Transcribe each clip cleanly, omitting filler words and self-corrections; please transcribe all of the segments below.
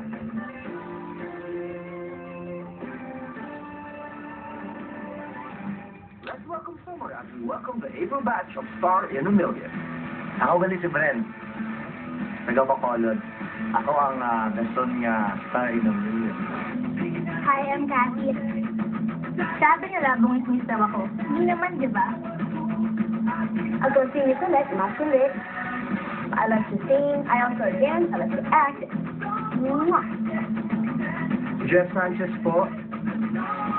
Let's welcome summer as we welcome the April batch of Star in a Million. Ako gali si Bren. Nagabakolod. Ako ang gaston niya Star in a Million. Hi, I'm Kathy. Sabi nila, bungis-bungis daw ako. Hindi naman, di ba? Ako singit ulit, makulit. I love to sing, I also dance, I love to act. Mwah! Jeff Sanchez po.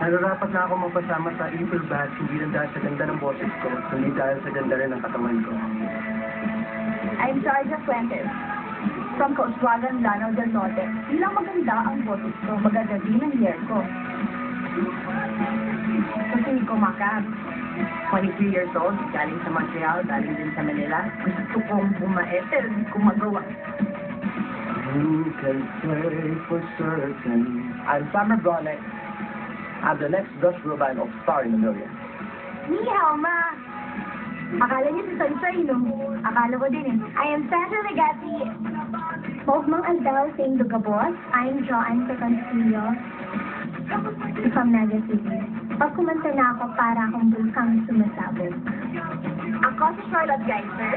Nararapat na ako magpasama sa April batch, hindi lang dahil sa ganda ng boses ko, kundi dahil sa ganda rin ng katawan ko. I'm Georgia Fuentes. From Coachwagan, Lanao del Norte. Hindi lang maganda ang boses ko, maganda din ang hair ko. Kasi hindi ko makap. 23 years old, galing sa Montreal, galing din sa Manila. Gusto kong bumait, pero hindi ko magawa. Who can say for certain? I'm Summer Bronick. I'm the next Dutch Robin of Star in a Million. Ni hao, ma! Akala niyo si Sunshine, no? Akala ko din eh. I am Sandra Legazzi. Maugmang Aldao sa Indugabos. I'm Joanne Seconsillo. From Naga City. Pag kumanta na ako, para akong bulkang sumasabog. Ako si Charlotte Geiser.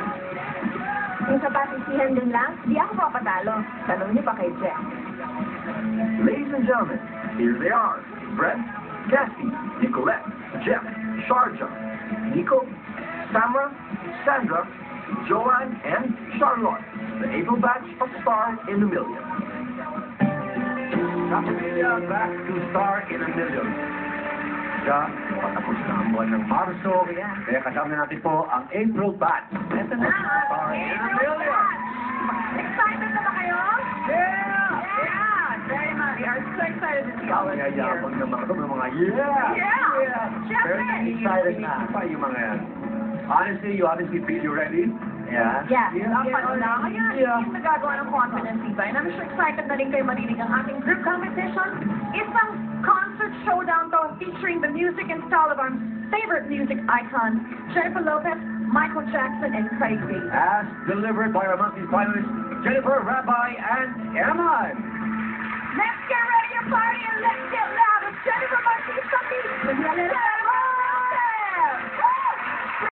Yung sa pasisihan din lang, di ako papatalo. Tanong niyo pa kay Jeff. Ladies and gentlemen, here they are. Brent, Kathy, Nicolette, Jeff, Sharja, Nico, Samra, Sandra, Joanne, and Charlotte, the April batch of Star in a Million. Kapamilya, back to Star in a Million. Kaya, patapos na ang buwan ng Marso, kaya kasama natin po ang April batch. Ito na, Star in a Million. Excited na ba kayo? Very much. We are so excited to see all of you here. Yayabang ng mga Yeah. Very excited na. Pa yung mga yan. Honestly, you feel you ready? Yeah. Yeah. Dapat na. Ngayon, yung nagagawa ng confidence, diba? And I'm sure excited na rin kayo marinig ang ating group competition. Isang concert showdown to featuring the music and style of our favorite music icons, Jennifer Lopez, Michael Jackson, and Craig David. As delivered by our monthly finalists, Jennifer, Rabbi, and Emma. Let's get ready to party and let's get loud. It's Jennifer Martinez.